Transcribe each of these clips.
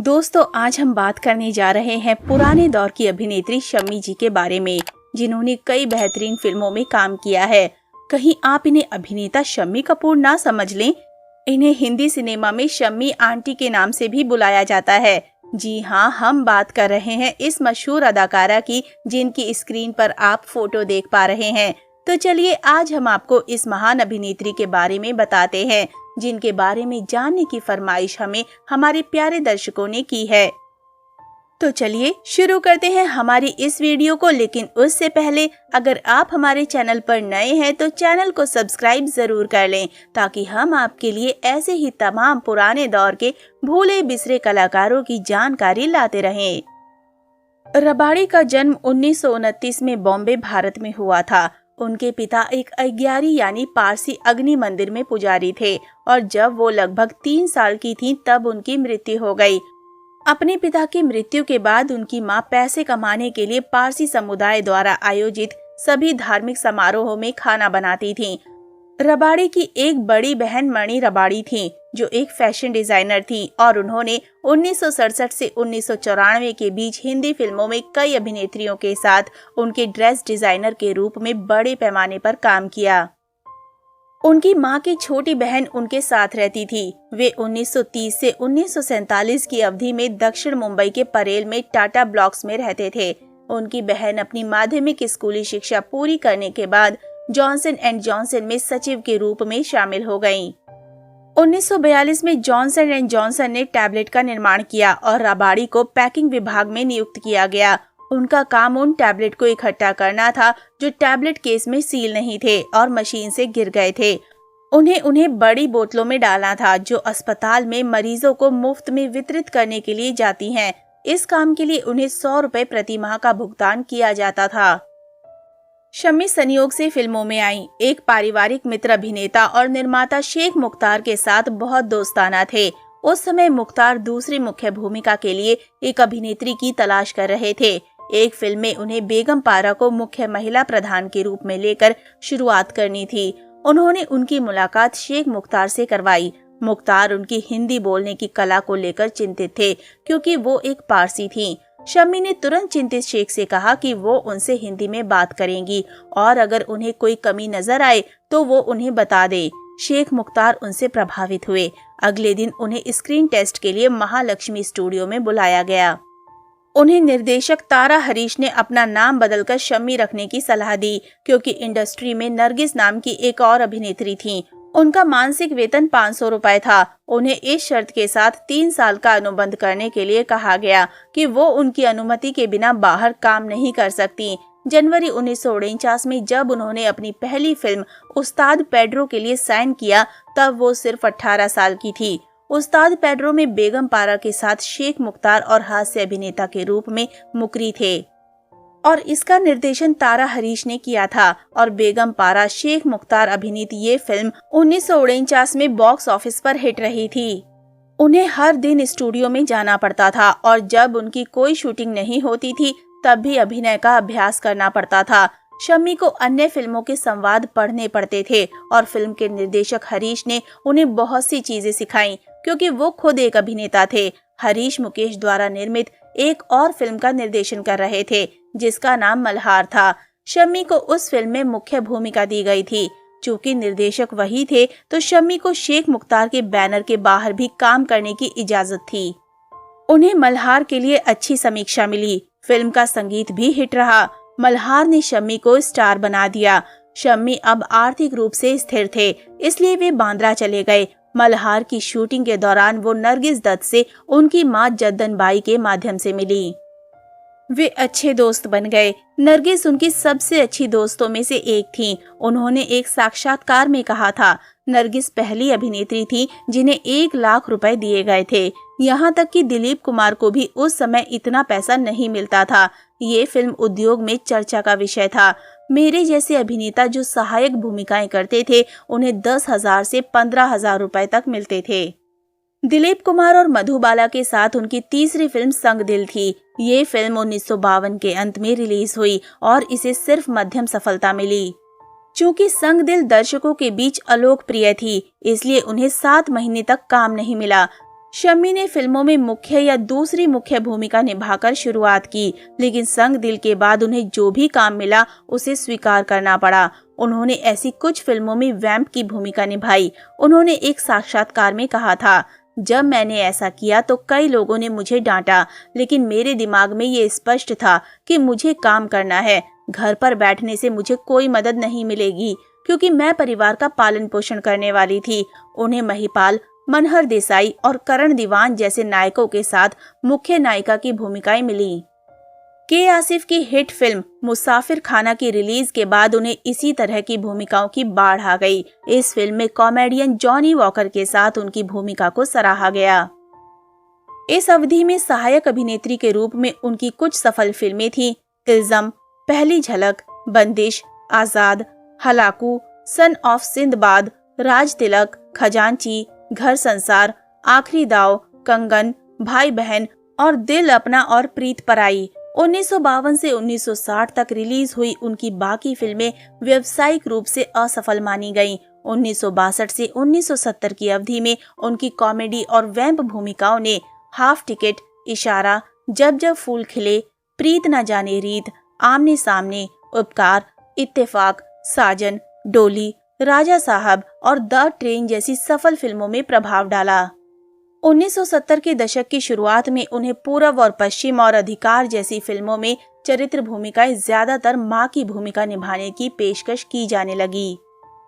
दोस्तों, आज हम बात करने जा रहे हैं पुराने दौर की अभिनेत्री शम्मी जी के बारे में, जिन्होंने कई बेहतरीन फिल्मों में काम किया है। कहीं आप इन्हें अभिनेता शम्मी कपूर ना समझ लें। इन्हें हिंदी सिनेमा में शम्मी आंटी के नाम से भी बुलाया जाता है। जी हाँ, हम बात कर रहे हैं इस मशहूर अदाकारा की, जिनकी स्क्रीन पर आप फोटो देख पा रहे हैं। तो चलिए आज हम आपको इस महान अभिनेत्री के बारे में बताते हैं, जिनके बारे में जानने की फरमाइश हमें हमारे प्यारे दर्शकों ने की है। तो चलिए शुरू करते हैं हमारी इस वीडियो को। लेकिन उससे पहले अगर आप हमारे चैनल पर नए हैं तो चैनल को सब्सक्राइब जरूर कर लें, ताकि हम आपके लिए ऐसे ही तमाम पुराने दौर के भूले बिसरे कलाकारों की जानकारी लाते रहें। रबाड़ी का जन्म 1929 में बॉम्बे, भारत में हुआ था। उनके पिता एक अग्यारी यानी पारसी अग्नि मंदिर में पुजारी थे और जब वो लगभग 3 साल की थीं तब उनकी मृत्यु हो गई। अपने पिता की मृत्यु के बाद उनकी मां पैसे कमाने के लिए पारसी समुदाय द्वारा आयोजित सभी धार्मिक समारोहों में खाना बनाती थीं। रबाड़ी की एक बड़ी बहन मणि रबाड़ी थी, जो एक फैशन डिजाइनर थी और उन्होंने 1967 से 1994 के बीच हिंदी फिल्मों में कई अभिनेत्रियों के साथ उनके ड्रेस डिजाइनर के रूप में बड़े पैमाने पर काम किया। उनकी मां की छोटी बहन उनके साथ रहती थी। वे 1930 से 1947 की अवधि में दक्षिण मुंबई के परेल में टाटा ब्लॉक्स में रहते थे। उनकी बहन अपनी माध्यमिक स्कूली शिक्षा पूरी करने के बाद जॉनसन एंड जॉनसन में सचिव के रूप में शामिल हो गईं। 1942 में जॉनसन एंड जॉनसन ने टैबलेट का निर्माण किया और रबाड़ी को पैकिंग विभाग में नियुक्त किया गया। उनका काम उन टैबलेट को इकट्ठा करना था जो टैबलेट केस में सील नहीं थे और मशीन से गिर गए थे। उन्हें बड़ी बोतलों में डालना था, जो अस्पताल में मरीजों को मुफ्त में वितरित करने के लिए जाती हैं। इस काम के लिए उन्हें 100 रुपए प्रति माह का भुगतान किया जाता था। शम्मी संयोग से फिल्मों में आई। एक पारिवारिक मित्र अभिनेता और निर्माता शेख मुख्तार के साथ बहुत दोस्ताना थे। उस समय मुख्तार दूसरी मुख्य भूमिका के लिए एक अभिनेत्री की तलाश कर रहे थे। एक फिल्म में उन्हें बेगम पारा को मुख्य महिला प्रधान के रूप में लेकर शुरुआत करनी थी। उन्होंने उनकी मुलाकात शेख मुख्तार से करवाई। मुख्तार उनकी हिंदी बोलने की कला को लेकर चिंतित थे, क्योंकि वो एक पारसी थीं। शम्मी ने तुरंत चिंतित शेख से कहा कि वो उनसे हिंदी में बात करेंगी और अगर उन्हें कोई कमी नजर आए तो वो उन्हें बता दे। शेख मुख्तार उनसे प्रभावित हुए। अगले दिन उन्हें स्क्रीन टेस्ट के लिए महालक्ष्मी स्टूडियो में बुलाया गया। उन्हें निर्देशक तारा हरीश ने अपना नाम बदलकर शम्मी रखने की सलाह दी, क्योंकि इंडस्ट्री में नरगिस नाम की एक और अभिनेत्री थी। उनका मासिक वेतन 500 रुपए था। उन्हें इस शर्त के साथ 3 साल का अनुबंध करने के लिए कहा गया कि वो उनकी अनुमति के बिना बाहर काम नहीं कर सकती। जनवरी 1949 में जब उन्होंने अपनी पहली फिल्म उस्ताद पेड्रो के लिए साइन किया, तब वो सिर्फ 18 साल की थी। उस्ताद पेड्रो में बेगम पारा के साथ शेख मुख्तार और हास्य अभिनेता के रूप में मुकरी थे और इसका निर्देशन तारा हरीश ने किया था। और बेगम पारा शेख मुख्तार अभिनीत ये फिल्म 1949 में बॉक्स ऑफिस पर हिट रही थी। उन्हें हर दिन स्टूडियो में जाना पड़ता था और जब उनकी कोई शूटिंग नहीं होती थी तब भी अभिनय का अभ्यास करना पड़ता था। शम्मी को अन्य फिल्मों के संवाद पढ़ने पड़ते थे और फिल्म के निर्देशक हरीश ने उन्हें बहुत सी चीजें सिखाई, क्योंकि वो खुद एक अभिनेता थे। हरीश मुकेश द्वारा निर्मित एक और फिल्म का निर्देशन कर रहे थे, जिसका नाम मल्हार था। शम्मी को उस फिल्म में मुख्य भूमिका दी गई थी। चूंकि निर्देशक वही थे तो शम्मी को शेख मुख्तार के बैनर के बाहर भी काम करने की इजाजत थी। उन्हें मल्हार के लिए अच्छी समीक्षा मिली। फिल्म का संगीत भी हिट रहा। मल्हार ने शम्मी को स्टार बना दिया। शम्मी अब आर्थिक रूप से स्थिर थे, इसलिए वे बांद्रा चले गए। मल्हार की शूटिंग के दौरान वो नरगिस दत्त से उनकी मां जद्दन बाई के माध्यम से मिली। वे अच्छे दोस्त बन गए। नरगिस उनकी सबसे अच्छी दोस्तों में से एक थीं। उन्होंने एक साक्षात्कार में कहा था, नरगिस पहली अभिनेत्री थी जिन्हें 1 लाख रुपए दिए गए थे। यहाँ तक कि दिलीप कुमार को भी उस समय इतना पैसा नहीं मिलता था। ये फिल्म उद्योग में चर्चा का विषय था। मेरे जैसे अभिनेता जो सहायक भूमिकाएं करते थे, उन्हें 10,000 से 15,000 रुपए तक मिलते थे। दिलीप कुमार और मधुबाला के साथ उनकी तीसरी फिल्म संग दिल थी। ये फिल्म 1952 के अंत में रिलीज हुई और इसे सिर्फ मध्यम सफलता मिली। चूंकि संग दिल दर्शकों के बीच अलोकप्रिय थी, इसलिए उन्हें 7 महीने तक काम नहीं मिला। शम्मी ने फिल्मों में मुख्य या दूसरी मुख्य भूमिका निभाकर शुरुआत की, लेकिन संग दिल के बाद उन्हें जो भी काम मिला उसे स्वीकार करना पड़ा। उन्होंने ऐसी कुछ फिल्मों में वैम्प की भूमिका निभाई। उन्होंने एक साक्षात्कार में कहा था, जब मैंने ऐसा किया तो कई लोगों ने मुझे डांटा, लेकिन मेरे दिमाग में ये स्पष्ट था कि मुझे काम करना है। घर पर बैठने से मुझे कोई मदद नहीं मिलेगी, क्योंकि मैं परिवार का पालन पोषण करने वाली थी। उन्हें महिपाल, मनहर देसाई और करण दीवान जैसे नायकों के साथ मुख्य नायिका की भूमिकाएं मिली। के आसिफ की हिट फिल्म मुसाफिर खाना की रिलीज के बाद उन्हें इसी तरह की भूमिकाओं की बाढ़ आ गई। इस फिल्म में कॉमेडियन जॉनी वॉकर के साथ उनकी भूमिका को सराहा गया। इस अवधि में सहायक अभिनेत्री के रूप में उनकी कुछ सफल फिल्में थीं: इल्ज़म, पहली झलक, बंदिश, आजाद, Hulagu, son of Sinbad, Raj Tilak, खजांची, घर संसार, आखिरी दाव, कंगन, भाई बहन और दिल अपना और प्रीत पराई। 1952 से 1960 तक रिलीज हुई उनकी बाकी फिल्में व्यावसायिक रूप से असफल मानी गईं। 1962 से 1970 की अवधि में उनकी कॉमेडी और वैम्प भूमिकाओं ने हाफ टिकट, इशारा, जब जब फूल खिले, प्रीत न जाने रीत, आमने सामने, उपकार, इत्तेफाक, साजन, डोली, राजा साहब और द ट्रेन जैसी सफल फिल्मों में प्रभाव डाला। 1970 के दशक की शुरुआत में उन्हें पूरब और पश्चिम और अधिकार जैसी फिल्मों में चरित्र भूमिकाएं ज्यादातर मां की भूमिका निभाने की पेशकश की जाने लगी।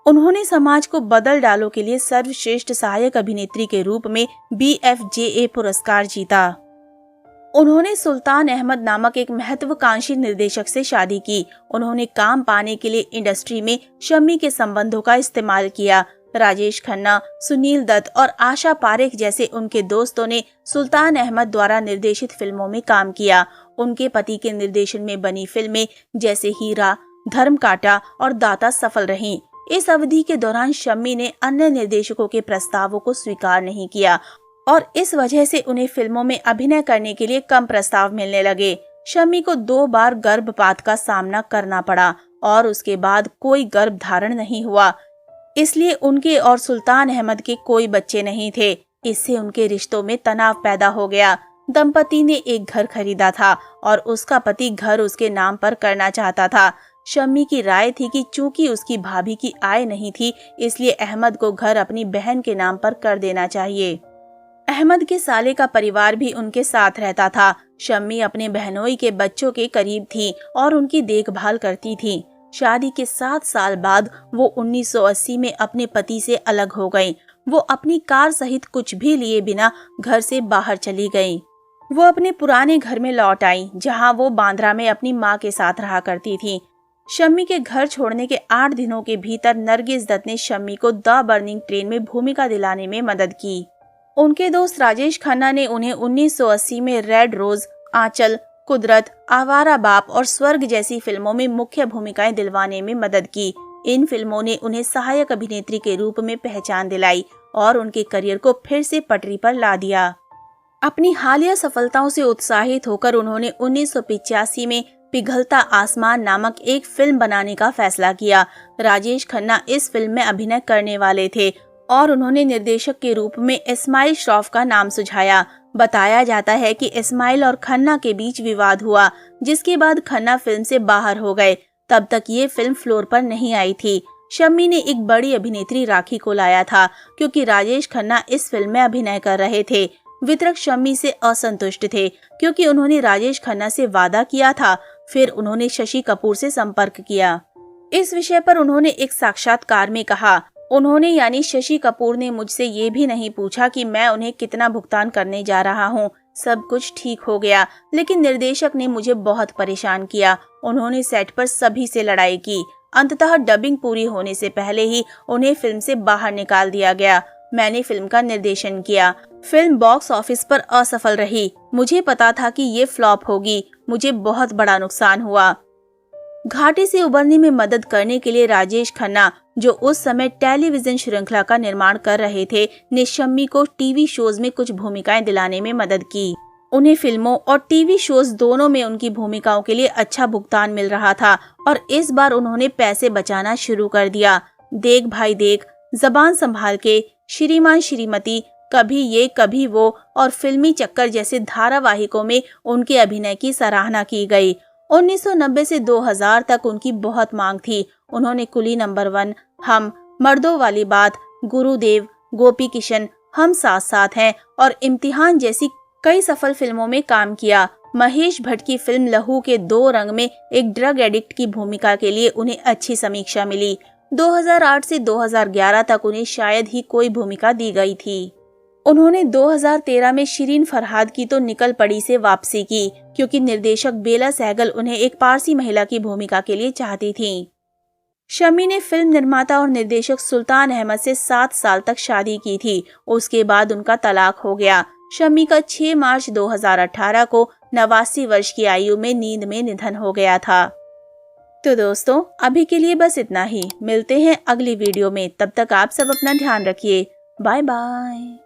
उन्होंने समाज को बदल डालो के लिए सर्वश्रेष्ठ सहायक अभिनेत्री के रूप में BFJA पुरस्कार जीता। उन्होंने सुल्तान अहमद नामक एक महत्वाकांक्षी निर्देशक से शादी की। उन्होंने काम पाने के लिए इंडस्ट्री में शम्मी के संबंधों का इस्तेमाल किया। राजेश खन्ना, सुनील दत्त और आशा पारेख जैसे उनके दोस्तों ने सुल्तान अहमद द्वारा निर्देशित फिल्मों में काम किया। उनके पति के निर्देशन में बनी फिल्में जैसे हीरा, धर्मकांटा और दाता सफल रहीं। इस अवधि के दौरान शम्मी ने अन्य निर्देशकों के प्रस्तावों को स्वीकार नहीं किया और इस वजह से उन्हें फिल्मों में अभिनय करने के लिए कम प्रस्ताव मिलने लगे। शम्मी को 2 बार गर्भपात का सामना करना पड़ा और उसके बाद कोई गर्भ धारण नहीं हुआ, इसलिए उनके और सुल्तान अहमद के कोई बच्चे नहीं थे। इससे उनके रिश्तों में तनाव पैदा हो गया। दंपति ने एक घर खरीदा था और उसका पति घर उसके नाम पर करना चाहता था। शम्मी की राय थी कि चूंकि उसकी भाभी की आय नहीं थी, इसलिए अहमद को घर अपनी बहन के नाम पर कर देना चाहिए। अहमद के साले का परिवार भी उनके साथ रहता था। शम्मी अपने बहनोई के बच्चों के करीब थी और उनकी देखभाल करती थी। शादी के 7 साल बाद वो 1980 में अपने पति से अलग हो गईं। वो अपनी कार सहित कुछ भी लिए बिना घर से बाहर चली गईं। वो अपने पुराने घर में लौट आईं, जहां वो बांद्रा में अपनी मां के साथ रहा करती थी। शम्मी के घर छोड़ने के 8 दिनों के भीतर नरगिस दत्त ने शम्मी को द बर्निंग ट्रेन में भूमिका दिलाने में मदद की। उनके दोस्त राजेश खन्ना ने उन्हें 1980 में रेड रोज, आंचल, कुदरत, आवारा बाप और स्वर्ग जैसी फिल्मों में मुख्य भूमिकाएं दिलवाने में मदद की। इन फिल्मों ने उन्हें सहायक अभिनेत्री के रूप में पहचान दिलाई और उनके करियर को फिर से पटरी पर ला दिया। अपनी हालिया सफलताओं से उत्साहित होकर उन्होंने 1985 में पिघलता आसमान नामक एक फिल्म बनाने का फैसला किया। राजेश खन्ना इस फिल्म में अभिनय करने वाले थे और उन्होंने निर्देशक के रूप में इस्माइल श्रॉफ का नाम सुझाया। बताया जाता है कि इस्माइल और खन्ना के बीच विवाद हुआ, जिसके बाद खन्ना फिल्म से बाहर हो गए। तब तक ये फिल्म फ्लोर पर नहीं आई थी। शम्मी ने एक बड़ी अभिनेत्री राखी को लाया था, क्योंकि राजेश खन्ना इस फिल्म में अभिनय कर रहे थे। वितरक शम्मी से असंतुष्ट थे, क्योंकि उन्होंने राजेश खन्ना से वादा किया था। फिर उन्होंने शशि कपूर से संपर्क किया। इस विषय पर उन्होंने एक साक्षात्कार में कहा, उन्होंने यानी शशि कपूर ने मुझसे ये भी नहीं पूछा कि मैं उन्हें कितना भुगतान करने जा रहा हूँ। सब कुछ ठीक हो गया, लेकिन निर्देशक ने मुझे बहुत परेशान किया। उन्होंने सेट पर सभी से लड़ाई की। अंततः डबिंग पूरी होने से पहले ही उन्हें फिल्म से बाहर निकाल दिया गया। मैंने फिल्म का निर्देशन किया। फिल्म बॉक्स ऑफिस पर असफल रही। मुझे पता था कि ये फ्लॉप होगी। मुझे बहुत बड़ा नुकसान हुआ। घाटे से उबरने में मदद करने के लिए राजेश खन्ना, जो उस समय टेलीविजन श्रृंखला का निर्माण कर रहे थे, ने शम्मी को टीवी शोज में कुछ भूमिकाएं दिलाने में मदद की। उन्हें फिल्मों और टीवी शोज दोनों में उनकी भूमिकाओं के लिए अच्छा भुगतान मिल रहा था और इस बार उन्होंने पैसे बचाना शुरू कर दिया। देख भाई देख, जबान संभाल के, श्रीमान श्रीमती, कभी ये कभी वो और फिल्मी चक्कर जैसे धारावाहिकों में उनके अभिनय की सराहना की गई। 1990 से 2000 तक उनकी बहुत मांग थी। उन्होंने कुली नंबर 1, हम, मर्दों वाली बात, गुरुदेव, गोपी किशन, हम साथ साथ हैं और इम्तिहान जैसी कई सफल फिल्मों में काम किया। महेश भट्ट की फिल्म लहू के 2 रंग में एक ड्रग एडिक्ट की भूमिका के लिए उन्हें अच्छी समीक्षा मिली। 2008 से 2011 तक उन्हें शायद ही कोई भूमिका दी गई थी। उन्होंने 2013 में शिरीन फरहाद की तो निकल पड़ी से वापसी की, क्योंकि निर्देशक बेला सहगल उन्हें एक पारसी महिला की भूमिका के लिए चाहती थीं। शम्मी ने फिल्म निर्माता और निर्देशक सुल्तान अहमद से 7 साल तक शादी की थी। उसके बाद उनका तलाक हो गया। शम्मी का 6 मार्च 2018 को 89 वर्ष की आयु में नींद में निधन हो गया था। तो दोस्तों, अभी के लिए बस इतना ही। मिलते हैं अगली वीडियो में। तब तक आप सब अपना ध्यान रखिए। Bye bye.